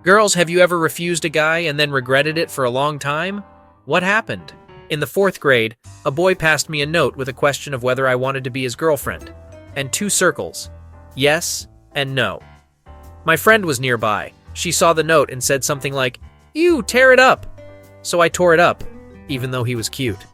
Girls, have you ever refused a guy and then regretted it for a long time? What happened? In the 4th grade, a boy passed me a note with a question of whether I wanted to be his girlfriend, and 2 circles, yes and no. My friend was nearby. She saw the note and said something like, "Ew, tear it up." So I tore it up, even though he was cute.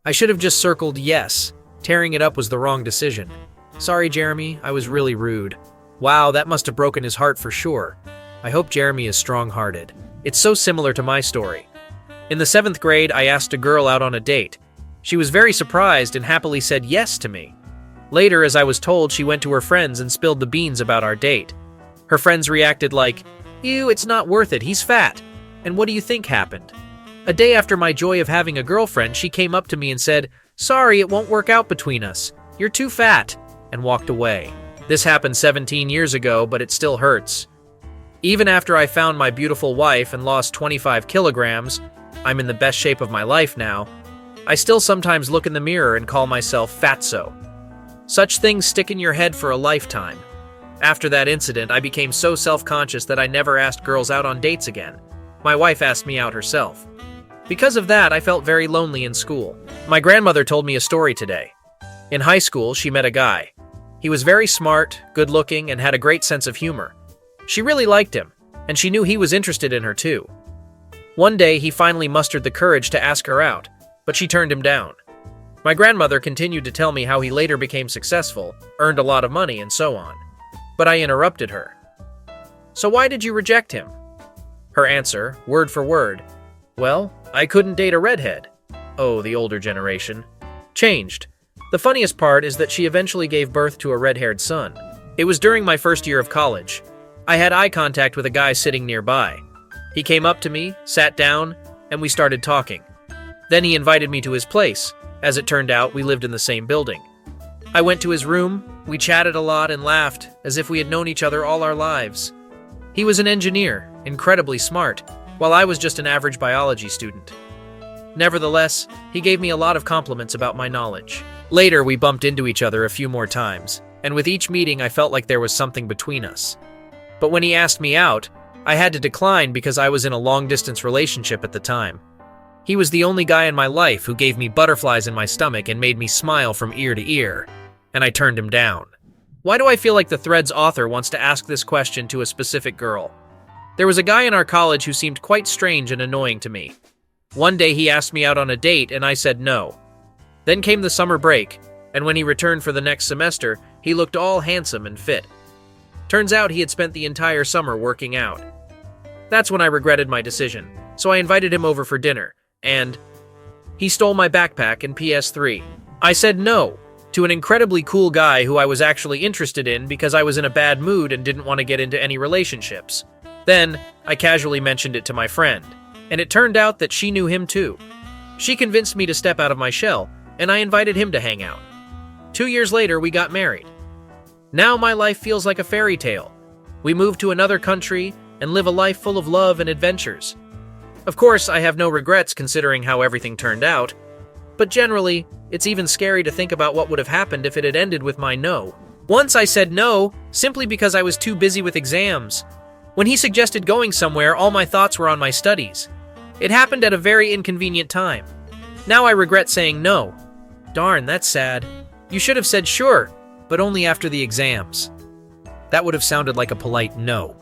I should have just circled yes. Tearing it up was the wrong decision. Sorry, Jeremy, I was really rude. Wow, that must have broken his heart for sure. I hope Jeremy is strong-hearted. It's so similar to my story. In the 7th grade, I asked a girl out on a date. She was very surprised and happily said yes to me. Later, as I was told, she went to her friends and spilled the beans about our date. Her friends reacted like, "Ew, it's not worth it, he's fat." And what do you think happened? A day after my joy of having a girlfriend, she came up to me and said, "Sorry, it won't work out between us. You're too fat," and walked away. This happened 17 years ago, but it still hurts. Even after I found my beautiful wife and lost 25 kilograms, I'm in the best shape of my life now, I still sometimes look in the mirror and call myself fatso. Such things stick in your head for a lifetime. After that incident, I became so self-conscious that I never asked girls out on dates again. My wife asked me out herself. Because of that, I felt very lonely in school. My grandmother told me a story today. In high school, she met a guy. He was very smart, good-looking, and had a great sense of humor. She really liked him, and she knew he was interested in her too. One day, he finally mustered the courage to ask her out, but she turned him down. My grandmother continued to tell me how he later became successful, earned a lot of money, and so on. But I interrupted her. "So why did you reject him?" Her answer, word for word, "Well, I couldn't date a redhead." Oh, the older generation. Changed. The funniest part is that she eventually gave birth to a red-haired son. It was during my first year of college. I had eye contact with a guy sitting nearby. He came up to me, sat down, and we started talking. Then he invited me to his place. As it turned out, we lived in the same building. I went to his room, we chatted a lot and laughed, as if we had known each other all our lives. He was an engineer, incredibly smart, while I was just an average biology student. Nevertheless, he gave me a lot of compliments about my knowledge. Later, we bumped into each other a few more times, and with each meeting I felt like there was something between us. But when he asked me out, I had to decline because I was in a long-distance relationship at the time. He was the only guy in my life who gave me butterflies in my stomach and made me smile from ear to ear, and I turned him down. Why do I feel like the thread's author wants to ask this question to a specific girl? There was a guy in our college who seemed quite strange and annoying to me. One day he asked me out on a date and I said no. Then came the summer break, and when he returned for the next semester, he looked all handsome and fit. Turns out he had spent the entire summer working out. That's when I regretted my decision, so I invited him over for dinner, and he stole my backpack and PS3. I said no to an incredibly cool guy who I was actually interested in because I was in a bad mood and didn't want to get into any relationships. Then, I casually mentioned it to my friend, and it turned out that she knew him too. She convinced me to step out of my shell, and I invited him to hang out. 2 years later, we got married. Now my life feels like a fairy tale. We moved to another country and live a life full of love and adventures. Of course, I have no regrets considering how everything turned out, but generally, it's even scary to think about what would have happened if it had ended with my no. Once I said no, simply because I was too busy with exams. When he suggested going somewhere, all my thoughts were on my studies. It happened at a very inconvenient time. Now I regret saying no. Darn, that's sad. You should have said sure, but only after the exams. That would have sounded like a polite no.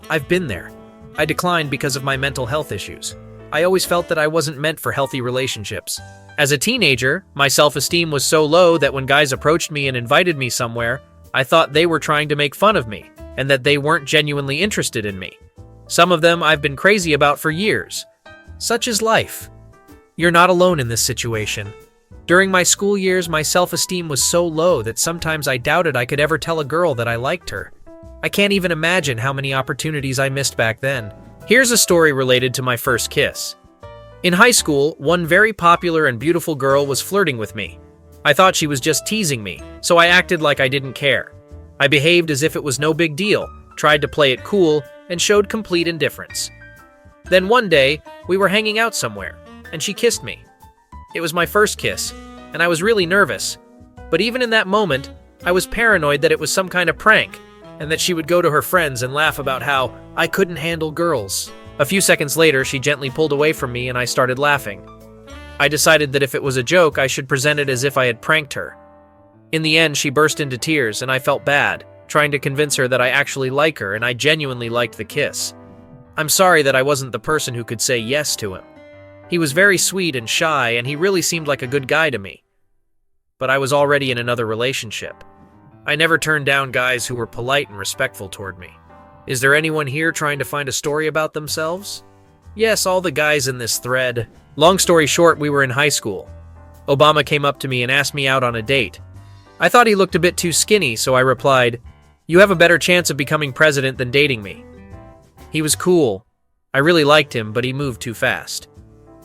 I've been there. I declined because of my mental health issues. I always felt that I wasn't meant for healthy relationships. As a teenager, my self-esteem was so low that when guys approached me and invited me somewhere, I thought they were trying to make fun of me, and that they weren't genuinely interested in me. Some of them I've been crazy about for years. Such is life. You're not alone in this situation. During my school years, my self-esteem was so low that sometimes I doubted I could ever tell a girl that I liked her. I can't even imagine how many opportunities I missed back then. Here's a story related to my first kiss. In high school, one very popular and beautiful girl was flirting with me. I thought she was just teasing me, so I acted like I didn't care. I behaved as if it was no big deal, tried to play it cool, and showed complete indifference. Then one day, we were hanging out somewhere, and she kissed me. It was my first kiss, and I was really nervous. But even in that moment, I was paranoid that it was some kind of prank. and that she would go to her friends and laugh about how I couldn't handle girls. A few seconds later, she gently pulled away from me and I started laughing. I decided that if it was a joke, I should present it as if I had pranked her. In the end, she burst into tears and I felt bad, trying to convince her that I actually like her and I genuinely liked the kiss. I'm sorry that I wasn't the person who could say yes to him. He was very sweet and shy and he really seemed like a good guy to me. But I was already in another relationship. I never turned down guys who were polite and respectful toward me. Is there anyone here trying to find a story about themselves? Yes, all the guys in this thread. Long story short, we were in high school. Obama came up to me and asked me out on a date. I thought he looked a bit too skinny, so I replied, "You have a better chance of becoming president than dating me." He was cool. I really liked him, but he moved too fast.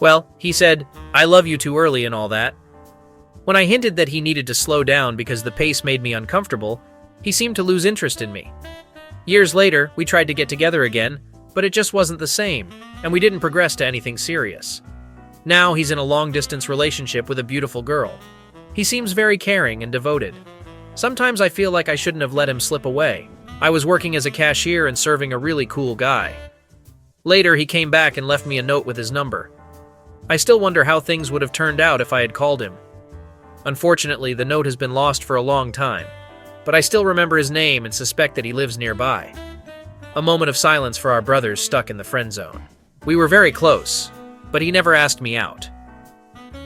Well, he said, "I love you too early and all that." When I hinted that he needed to slow down because the pace made me uncomfortable, he seemed to lose interest in me. Years later, we tried to get together again, but it just wasn't the same, and we didn't progress to anything serious. Now he's in a long-distance relationship with a beautiful girl. He seems very caring and devoted. Sometimes I feel like I shouldn't have let him slip away. I was working as a cashier and serving a really cool guy. Later, he came back and left me a note with his number. I still wonder how things would have turned out if I had called him. Unfortunately, the note has been lost for a long time, but I still remember his name and suspect that he lives nearby. A moment of silence for our brothers stuck in the friend zone. We were very close, but he never asked me out.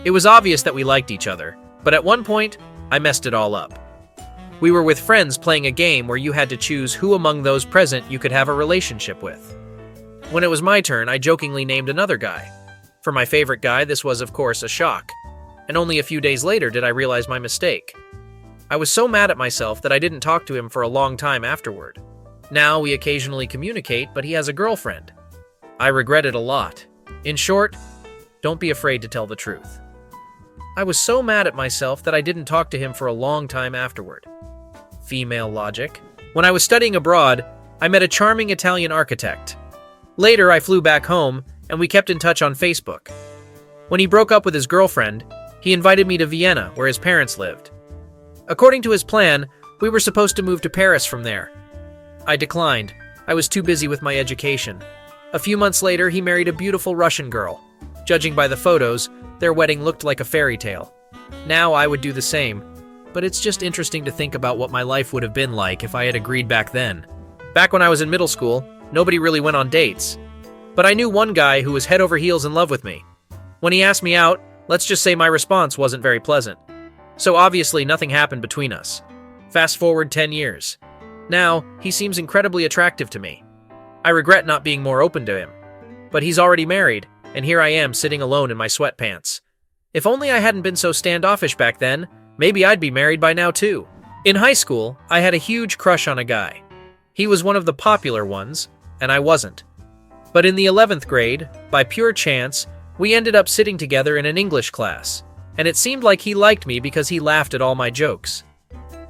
It was obvious that we liked each other, but at one point, I messed it all up. We were with friends playing a game where you had to choose who among those present you could have a relationship with. When it was my turn, I jokingly named another guy. For my favorite guy, this was, of course, a shock. And only a few days later did I realize my mistake. I was so mad at myself that I didn't talk to him for a long time afterward. Now we occasionally communicate, but he has a girlfriend. I regret it a lot. In short, don't be afraid to tell the truth. I was so mad at myself that I didn't talk to him for a long time afterward. Female logic. When I was studying abroad, I met a charming Italian architect. Later, I flew back home, and we kept in touch on Facebook. When he broke up with his girlfriend, he invited me to Vienna, where his parents lived. According to his plan, we were supposed to move to Paris from there. I declined. I was too busy with my education. A few months later, he married a beautiful Russian girl. Judging by the photos, their wedding looked like a fairy tale. Now I would do the same, but it's just interesting to think about what my life would have been like if I had agreed back then. Back when I was in middle school, nobody really went on dates. But I knew one guy who was head over heels in love with me. When he asked me out, let's just say my response wasn't very pleasant. So obviously nothing happened between us. Fast forward 10 years. Now, he seems incredibly attractive to me. I regret not being more open to him. But he's already married, and here I am sitting alone in my sweatpants. If only I hadn't been so standoffish back then, maybe I'd be married by now too. In high school, I had a huge crush on a guy. He was one of the popular ones, and I wasn't. But in the 11th grade, by pure chance, we ended up sitting together in an English class, and it seemed like he liked me because he laughed at all my jokes.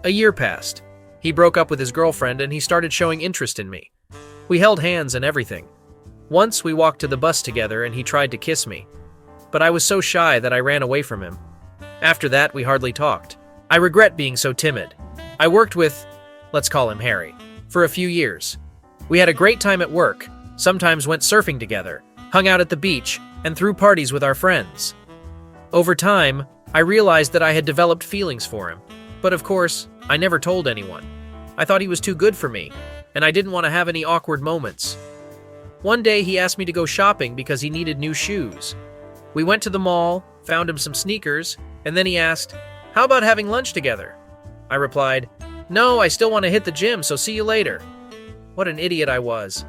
A year passed. He broke up with his girlfriend and he started showing interest in me. We held hands and everything. Once we walked to the bus together and he tried to kiss me, but I was so shy that I ran away from him. After that, we hardly talked. I regret being so timid. I worked with, let's call him Harry, for a few years. We had a great time at work, sometimes went surfing together, hung out at the beach, and threw parties with our friends. Over time, I realized that I had developed feelings for him, but of course, I never told anyone. I thought he was too good for me, and I didn't want to have any awkward moments. One day, he asked me to go shopping because he needed new shoes. We went to the mall, found him some sneakers, and then he asked, "How about having lunch together?" I replied, "No, I still want to hit the gym, so see you later." What an idiot I was.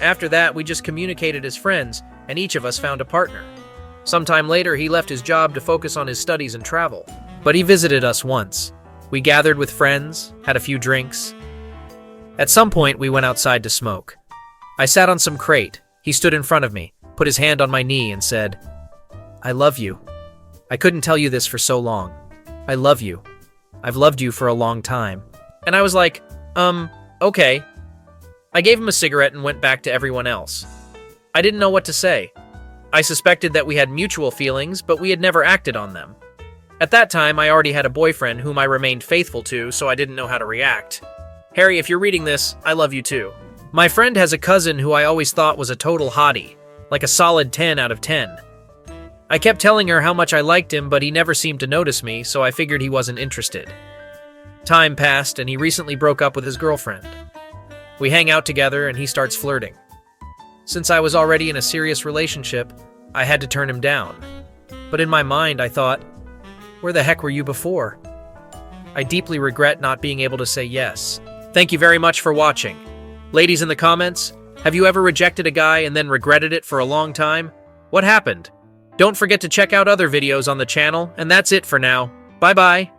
After that, we just communicated as friends, and each of us found a partner. Sometime later, he left his job to focus on his studies and travel. But he visited us once. We gathered with friends, had a few drinks. At some point, we went outside to smoke. I sat on some crate. He stood in front of me, put his hand on my knee, and said, "I love you. I couldn't tell you this for so long. I love you. I've loved you for a long time." And I was like, okay. I gave him a cigarette and went back to everyone else. I didn't know what to say. I suspected that we had mutual feelings, but we had never acted on them. At that time, I already had a boyfriend whom I remained faithful to, so I didn't know how to react. Harry, if you're reading this, I love you too. My friend has a cousin who I always thought was a total hottie, like a solid 10 out of 10. I kept telling her how much I liked him, but he never seemed to notice me, so I figured he wasn't interested. Time passed, and he recently broke up with his girlfriend. We hang out together, and he starts flirting. Since I was already in a serious relationship, I had to turn him down. But in my mind, I thought, where the heck were you before? I deeply regret not being able to say yes. Thank you very much for watching. Ladies in the comments, have you ever rejected a guy and then regretted it for a long time? What happened? Don't forget to check out other videos on the channel, and that's it for now. Bye-bye.